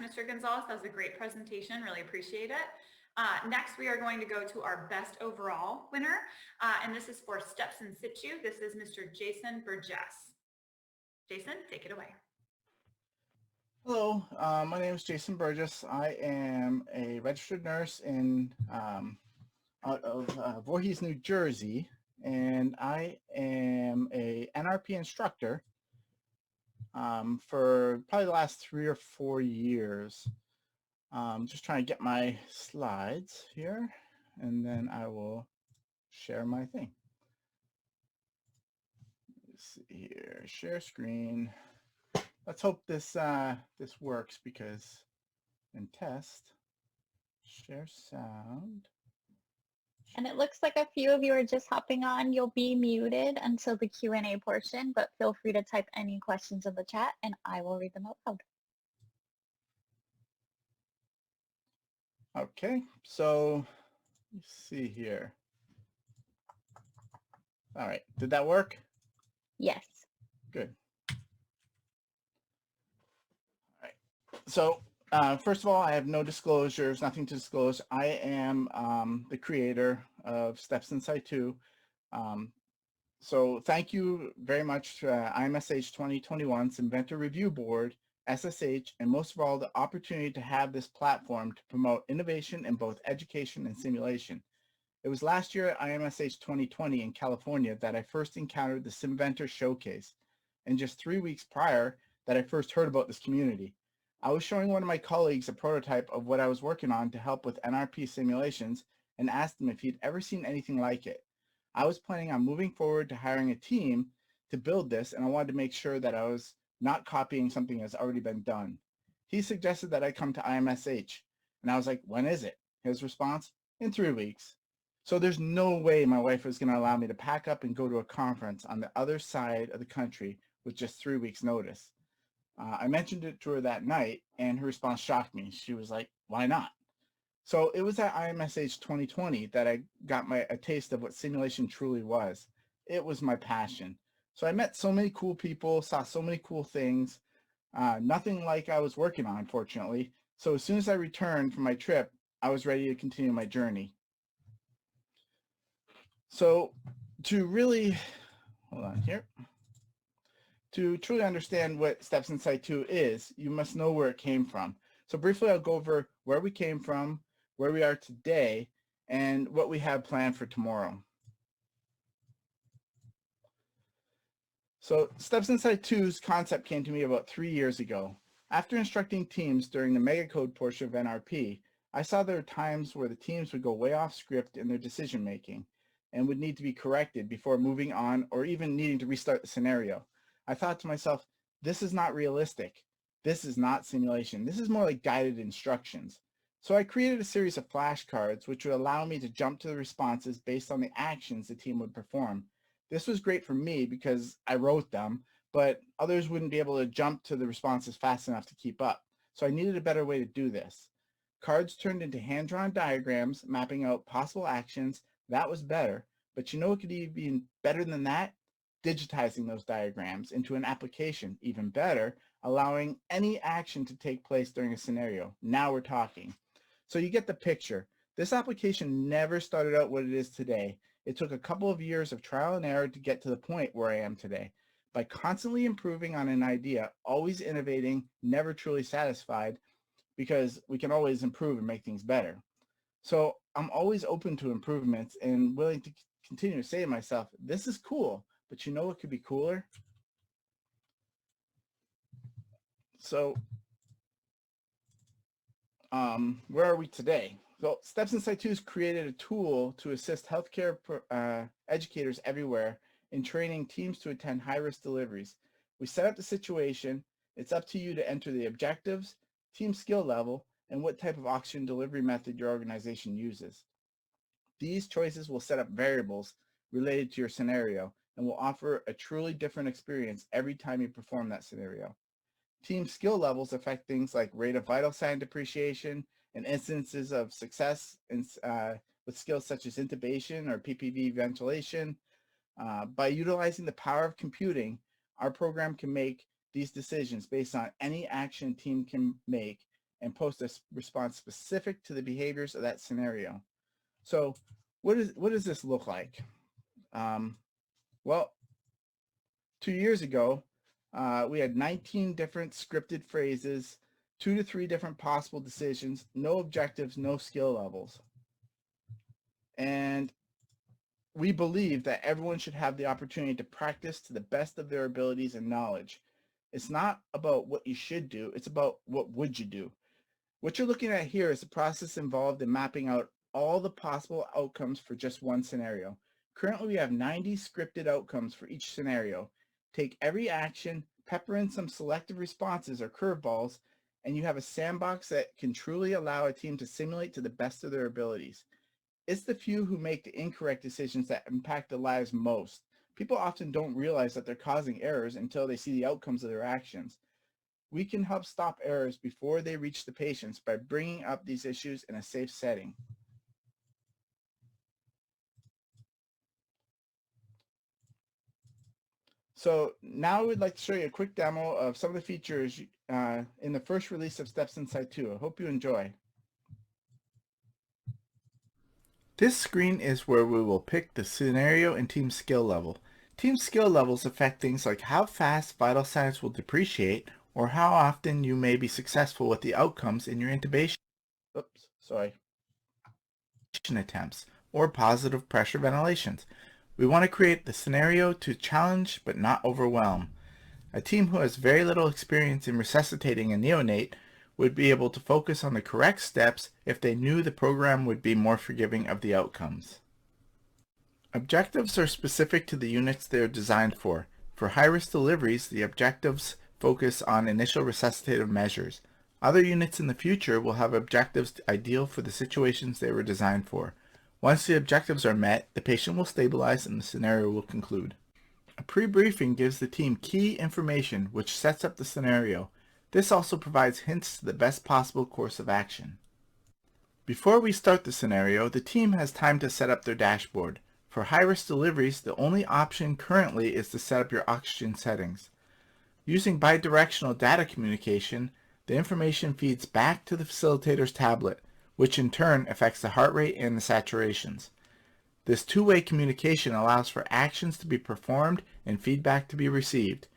Mr. Gonzalez. That was a great presentation. Really appreciate it. Next, we are going to go to our best overall winner, and this is for Steps in Situ. This is Mr. Jason Burgess. Jason, take it away. Hello, my name is Jason Burgess. I am a registered nurse out of Voorhees, New Jersey, and I am a NRP instructor for probably the last 3 or 4 years. Just trying to get my slides here, and then I will share my thing. Let's see here, share screen. Let's hope this this works because in test, share sound. And it looks like a few of you are just hopping on. You'll be muted until the Q&A portion, but feel free to type any questions in the chat and I will read them out loud. Okay, so let's see here. All right, did that work? Yes. Good. All right, so first of all, I have no disclosures, nothing to disclose. I am the creator of Steps in Situ. So thank you very much to IMSH2021, Simventor Review Board, SSH, and most of all, the opportunity to have this platform to promote innovation in both education and simulation. It was last year at IMSH 2020 in California that I first encountered the Simventor Showcase, and just 3 weeks prior that I first heard about this community. I was showing one of my colleagues a prototype of what I was working on to help with NRP simulations and asked him if he'd ever seen anything like it. I was planning on moving forward to hiring a team to build this, and I wanted to make sure that I was not copying something that's already been done. He suggested that I come to IMSH, and I was like, when is it? His response, in 3 weeks. So there's no way my wife was going to allow me to pack up and go to a conference on the other side of the country with just 3 weeks notice. I mentioned it to her that night, and her response shocked me. She was like, why not? So it was at IMSH 2020 that I got a taste of what simulation truly was. It was my passion. So I met so many cool people, saw so many cool things, nothing like I was working on, unfortunately. So as soon as I returned from my trip, I was ready to continue my journey. So to really, hold on here, to truly understand what Steps in Situ is, you must know where it came from. So briefly, I'll go over where we came from, where we are today, and what we have planned for tomorrow. So Steps in Situ's concept came to me about 3 years ago. After instructing teams during the megacode portion of NRP, I saw there were times where the teams would go way off script in their decision making and would need to be corrected before moving on or even needing to restart the scenario. I thought to myself, this is not realistic. This is not simulation. This is more like guided instructions. So I created a series of flashcards which would allow me to jump to the responses based on the actions the team would perform. This was great for me because I wrote them, but others wouldn't be able to jump to the responses fast enough to keep up. So I needed a better way to do this. Cards turned into hand-drawn diagrams mapping out possible actions. That was better, but you know what could even be better than that? Digitizing those diagrams into an application. Even better, allowing any action to take place during a scenario. Now we're talking. So you get the picture. This application never started out what it is today. It took a couple of years of trial and error to get to the point where I am today. By constantly improving on an idea, always innovating, never truly satisfied, because we can always improve and make things better. So I'm always open to improvements and willing to continue to say to myself, this is cool, but you know what could be cooler? So where are we today? So Steps in Situ has created a tool to assist healthcare educators everywhere in training teams to attend high-risk deliveries. We set up the situation. It's up to you to enter the objectives, team skill level, and what type of oxygen delivery method your organization uses. These choices will set up variables related to your scenario and will offer a truly different experience every time you perform that scenario. Team skill levels affect things like rate of vital sign depreciation and instances of success with skills such as intubation or PPV ventilation. By utilizing the power of computing, our program can make these decisions based on any action team can make and post a response specific to the behaviors of that scenario. So what does this look like? Well, 2 years ago, we had 19 different scripted phrases, 2 to 3 different possible decisions, no objectives, no skill levels. And we believe that everyone should have the opportunity to practice to the best of their abilities and knowledge. It's not about what you should do, it's about what would you do. What you're looking at here is the process involved in mapping out all the possible outcomes for just one scenario. Currently, we have 90 scripted outcomes for each scenario. Take every action, pepper in some selective responses or curveballs, and you have a sandbox that can truly allow a team to simulate to the best of their abilities. It's the few who make the incorrect decisions that impact their lives most. People often don't realize that they're causing errors until they see the outcomes of their actions. We can help stop errors before they reach the patients by bringing up these issues in a safe setting. So now we'd like to show you a quick demo of some of the features in the first release of Steps Inside 2. I hope you enjoy. This screen is where we will pick the scenario and team skill level. Team skill levels affect things like how fast vital signs will depreciate or how often you may be successful with the outcomes in your intubation attempts or positive pressure ventilations. We want to create the scenario to challenge but not overwhelm. A team who has very little experience in resuscitating a neonate would be able to focus on the correct steps if they knew the program would be more forgiving of the outcomes. Objectives are specific to the units they are designed for. For high-risk deliveries, the objectives focus on initial resuscitative measures. Other units in the future will have objectives ideal for the situations they were designed for. Once the objectives are met, the patient will stabilize and the scenario will conclude. A pre-briefing gives the team key information which sets up the scenario. This also provides hints to the best possible course of action. Before we start the scenario, the team has time to set up their dashboard. For high-risk deliveries, the only option currently is to set up your oxygen settings. Using bidirectional data communication, the information feeds back to the facilitator's tablet, which in turn affects the heart rate and the saturations. This two-way communication allows for actions to be performed and feedback to be received.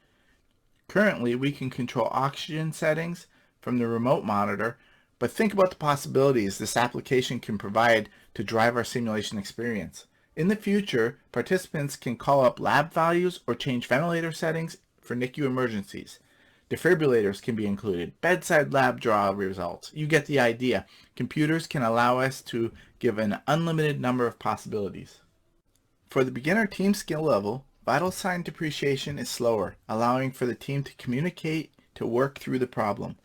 Currently, we can control oxygen settings from the remote monitor, but think about the possibilities this application can provide to drive our simulation experience. In the future, participants can call up lab values or change ventilator settings for NICU emergencies. Defibrillators can be included, bedside lab draw results. You get the idea. Computers can allow us to give an unlimited number of possibilities. For the beginner team skill level, vital sign depreciation is slower, allowing for the team to communicate to work through the problem.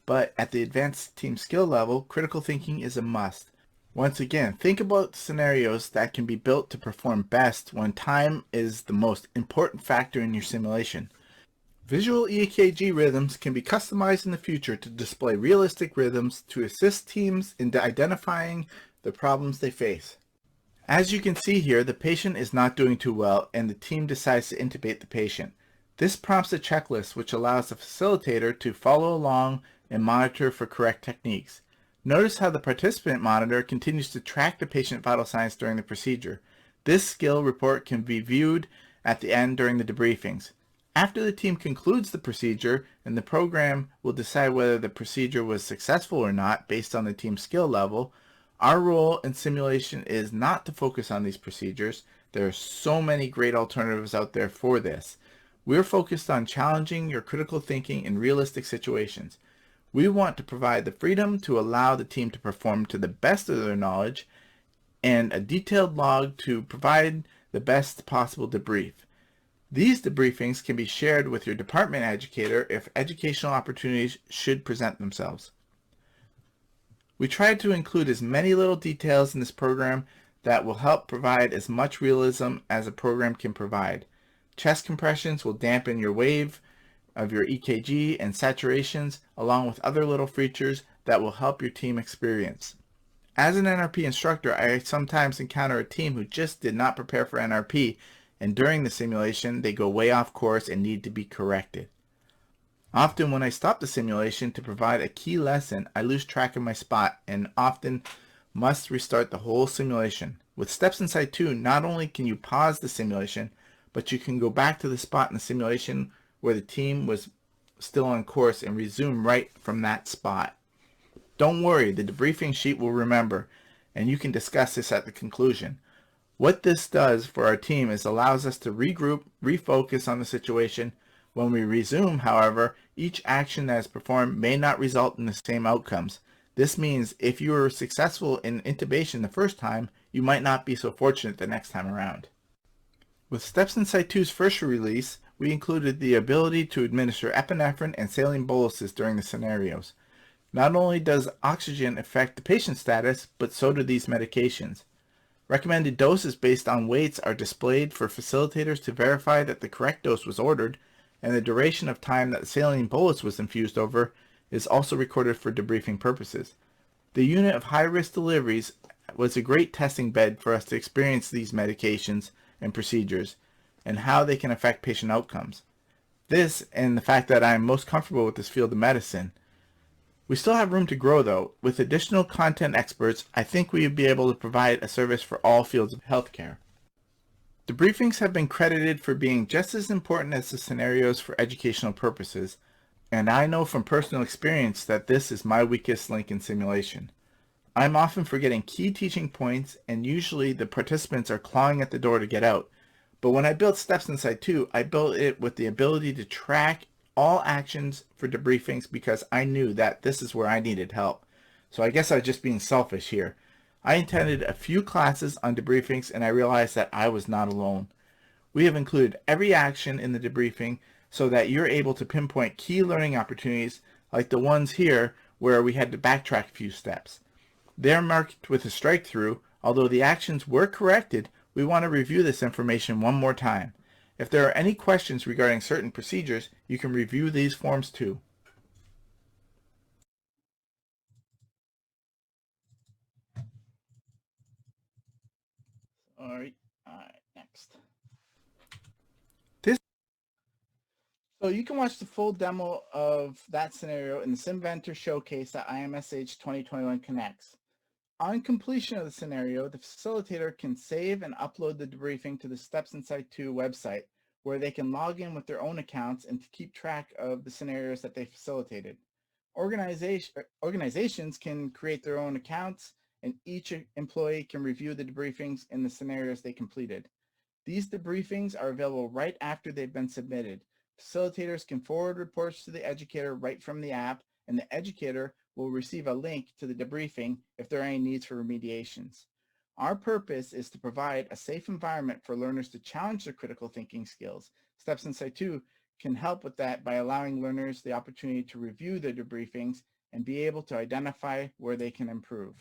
But at the advanced team skill level, critical thinking is a must. Once again, think about scenarios that can be built to perform best when time is the most important factor in your simulation. Visual EKG rhythms can be customized in the future to display realistic rhythms to assist teams in identifying the problems they face. As you can see here, the patient is not doing too well and the team decides to intubate the patient. This prompts a checklist which allows the facilitator to follow along and monitor for correct techniques. Notice how the participant monitor continues to track the patient vital signs during the procedure. This skill report can be viewed at the end during the debriefings. After the team concludes the procedure, and the program will decide whether the procedure was successful or not based on the team skill level, our role in simulation is not to focus on these procedures. There are so many great alternatives out there for this. We're focused on challenging your critical thinking in realistic situations. We want to provide the freedom to allow the team to perform to the best of their knowledge and a detailed log to provide the best possible debrief. These debriefings can be shared with your department educator if educational opportunities should present themselves. We tried to include as many little details in this program that will help provide as much realism as a program can provide. Chest compressions will dampen your wave of your EKG and saturations, along with other little features that will help your team experience. As an NRP instructor, I sometimes encounter a team who just did not prepare for NRP, and during the simulation, they go way off course and need to be corrected. Often when I stop the simulation to provide a key lesson, I lose track of my spot and often must restart the whole simulation. With Steps Inside 2, not only can you pause the simulation, but you can go back to the spot in the simulation where the team was still on course and resume right from that spot. Don't worry, the debriefing sheet will remember, and you can discuss this at the conclusion. What this does for our team is allows us to regroup, refocus on the situation. When we resume, however, each action that is performed may not result in the same outcomes. This means if you were successful in intubation the first time, you might not be so fortunate the next time around. With Steps Inside 2's first release, we included the ability to administer epinephrine and saline boluses during the scenarios. Not only does oxygen affect the patient status, but so do these medications. Recommended doses based on weights are displayed for facilitators to verify that the correct dose was ordered, and the duration of time that the saline bolus was infused over is also recorded for debriefing purposes. The unit of high-risk deliveries was a great testing bed for us to experience these medications and procedures and how they can affect patient outcomes. This and the fact that I am most comfortable with this field of medicine. We still have room to grow though. With additional content experts, I think we would be able to provide a service for all fields of healthcare. Debriefings have been credited for being just as important as the scenarios for educational purposes, and I know from personal experience that this is my weakest link in simulation. I'm often forgetting key teaching points, and usually the participants are clawing at the door to get out. But when I built Steps Inside 2, I built it with the ability to track all actions for debriefings because I knew that this is where I needed help. So I guess I was just being selfish here. I attended a few classes on debriefings and I realized that I was not alone. We have included every action in the debriefing so that you're able to pinpoint key learning opportunities like the ones here where we had to backtrack a few steps. They're marked with a strike through. Although the actions were corrected, we want to review this information one more time. If there are any questions regarding certain procedures, you can review these forms too. All right, next. So you can watch the full demo of that scenario in the Simventor Showcase at IMSH2021 Connects. On completion of the scenario, the facilitator can save and upload the debriefing to the Steps Inside 2 website, where they can log in with their own accounts and to keep track of the scenarios that they facilitated. Organizations can create their own accounts, and each employee can review the debriefings in the scenarios they completed. These debriefings are available right after they've been submitted. Facilitators can forward reports to the educator right from the app, and the educator will receive a link to the debriefing if there are any needs for remediations. Our purpose is to provide a safe environment for learners to challenge their critical thinking skills. Steps Inside 2 can help with that by allowing learners the opportunity to review their debriefings and be able to identify where they can improve.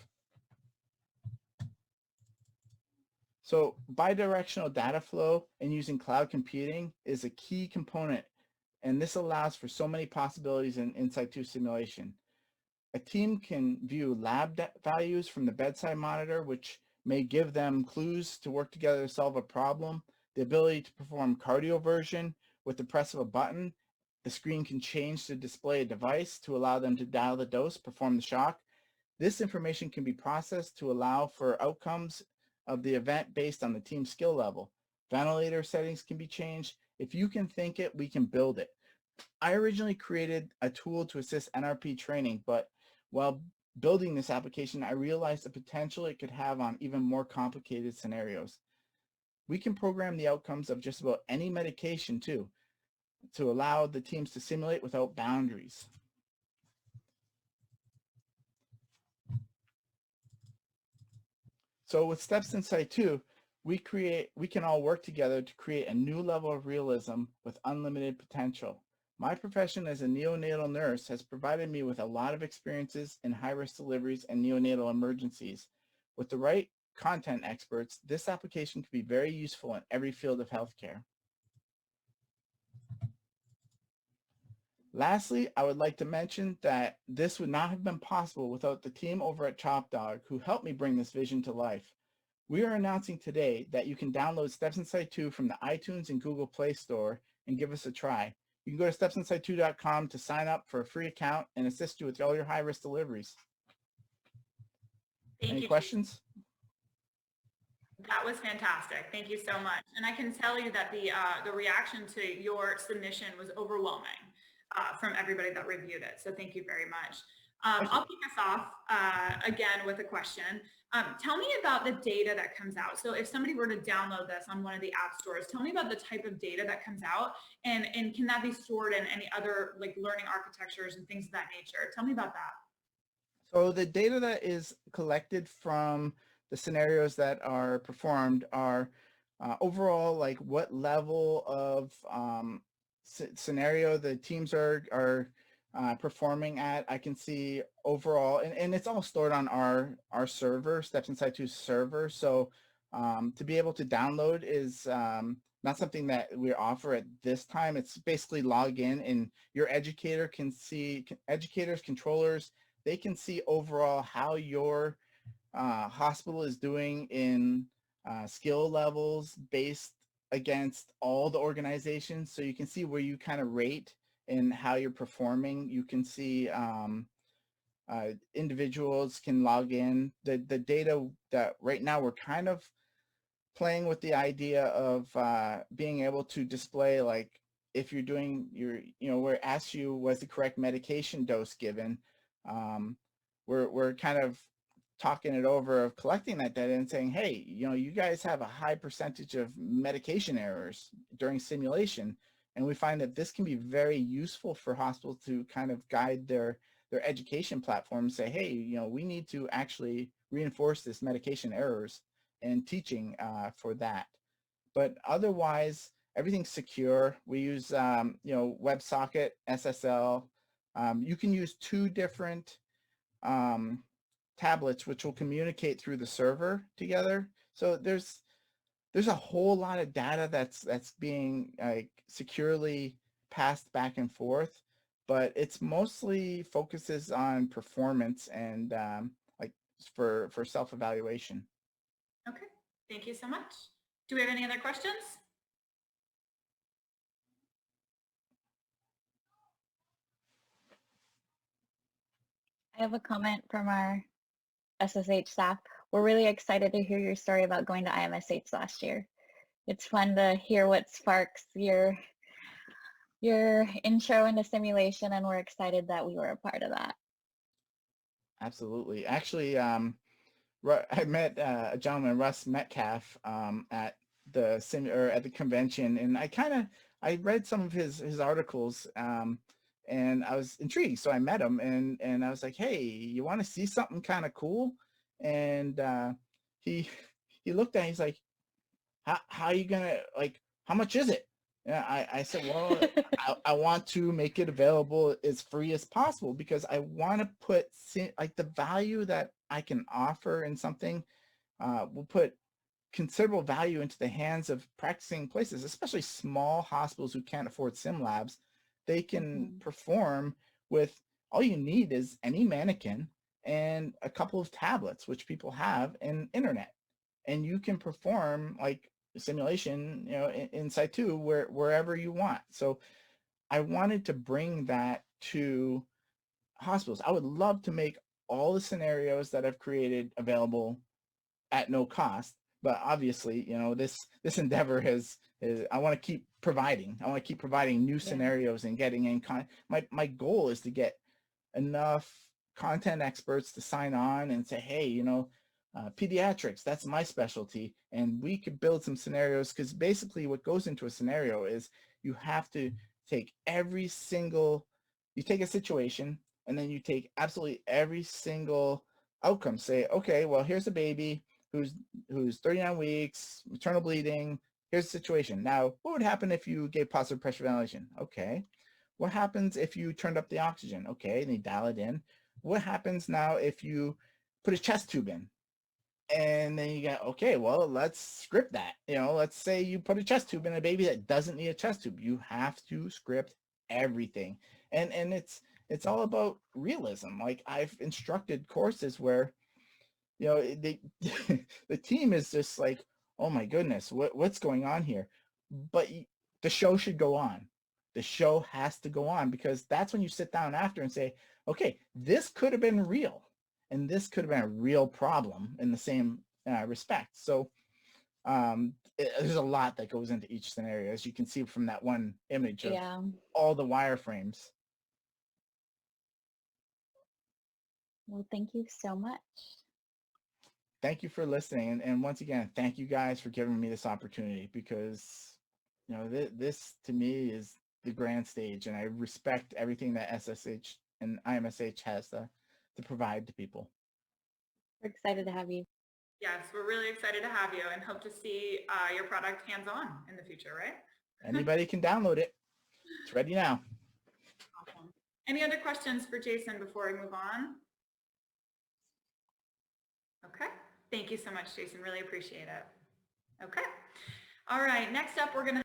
So bidirectional data flow and using cloud computing is a key component, and this allows for so many possibilities in Inside 2 simulation. A team can view lab values from the bedside monitor, which may give them clues to work together to solve a problem. The ability to perform cardioversion with the press of a button. The screen can change to display a device to allow them to dial the dose, perform the shock. This information can be processed to allow for outcomes of the event based on the team's skill level. Ventilator settings can be changed. If you can think it, we can build it. I originally created a tool to assist NRP training, but while building this application, I realized the potential it could have on even more complicated scenarios. We can program the outcomes of just about any medication too, to allow the teams to simulate without boundaries. So with Steps Inside 2, we can all work together to create a new level of realism with unlimited potential. My profession as a neonatal nurse has provided me with a lot of experiences in high-risk deliveries and neonatal emergencies. With the right content experts, this application can be very useful in every field of healthcare. Lastly, I would like to mention that this would not have been possible without the team over at ChopDog who helped me bring this vision to life. We are announcing today that you can download Steps Inside 2 from the iTunes and Google Play Store and give us a try. You can go to stepsinsight2.com to sign up for a free account and assist you with all your high-risk deliveries. Thank Any you. questions? That was fantastic. Thank you so much. And I can tell you that the reaction to your submission was overwhelming from everybody that reviewed it. So thank you very much. I'll kick us off again with a question. Tell me about the data that comes out. So if somebody were to download this on one of the app stores, tell me about the type of data that comes out, and can that be stored in any other like learning architectures and things of that nature? Tell me about that. So the data that is collected from the scenarios that are performed are overall, like what level of scenario the teams are performing at. I can see overall, and it's all stored on our server, Steps Inside 2 server. So to be able to download is not something that we offer at this time. It's basically log in, and your educator can see, educators, controllers, they can see overall how your hospital is doing in skill levels based against all the organizations. So you can see where you kind of rate and how you're performing. You can see individuals can log in. The data that right now we're kind of playing with the idea of being able to display, like if you're doing your, where it asks you was the correct medication dose given. We're kind of talking it over of collecting that data and saying, hey, you guys have a high percentage of medication errors during simulation. And we find that this can be very useful for hospitals to kind of guide their education platform, say, hey, we need to actually reinforce this medication errors and teaching for that. But otherwise, everything's secure. We use, WebSocket, SSL. You can use two different tablets which will communicate through the server together. So there's a whole lot of data that's being securely passed back and forth, but it's mostly focuses on performance and like for self-evaluation. Okay, thank you so much. Do we have any other questions? I have a comment from our SSH staff. We're really excited to hear your story about going to IMSH last year. It's fun to hear what sparks your intro into simulation, and we're excited that we were a part of that. Absolutely. Actually, I met a gentleman, Russ Metcalf, at the convention, and I read some of his articles, and I was intrigued. So I met him, and I was like, hey, you want to see something kind of cool? And he looked at me, he's like, how are you gonna, like, how much is it? Yeah, I said, well, I want to make it available as free as possible because I want to put like the value that I can offer in something will put considerable value into the hands of practicing places, especially small hospitals who can't afford sim labs. They can perform with, all you need is any mannequin and a couple of tablets, which people have, and internet. And you can perform like simulation, in Site 2 wherever you want. So I wanted to bring that to hospitals. I would love to make all the scenarios that I've created available at no cost, but obviously, this endeavor is I want to keep providing. I want to keep providing new scenarios and getting in. My goal is to get enough content experts to sign on and say, hey, pediatrics, that's my specialty, and we could build some scenarios, because basically what goes into a scenario is you have to take you take a situation and then you take absolutely every single outcome. Say, okay, well, here's a baby who's 39 weeks, maternal bleeding. Here's the situation. Now, what would happen if you gave positive pressure ventilation? Okay. What happens if you turned up the oxygen? Okay, and you dial it in. What happens now if you put a chest tube in? And then you go, okay, well, let's script that. Let's say you put a chest tube in a baby that doesn't need a chest tube. You have to script everything. And it's all about realism. Like, I've instructed courses where, the team is just like, oh my goodness, what's going on here? But the show should go on. The show has to go on, because that's when you sit down after and say, okay, this could have been real, and this could have been a real problem in the same respect. So there's a lot that goes into each scenario, as you can see from that one image of Yeah. all the wireframes. Well, thank you so much. Thank you for listening. And once again, thank you guys for giving me this opportunity, because, you know, this to me is the grand stage, and I respect everything that SSH and IMSH has to provide to people. We're excited to have you. Yes, we're really excited to have you and hope to see your product hands-on in the future, right? Anybody can download it. It's ready now. Awesome. Any other questions for Jason before we move on? Okay. Thank you so much, Jason. Really appreciate it. Okay. All right. Next up, we're going to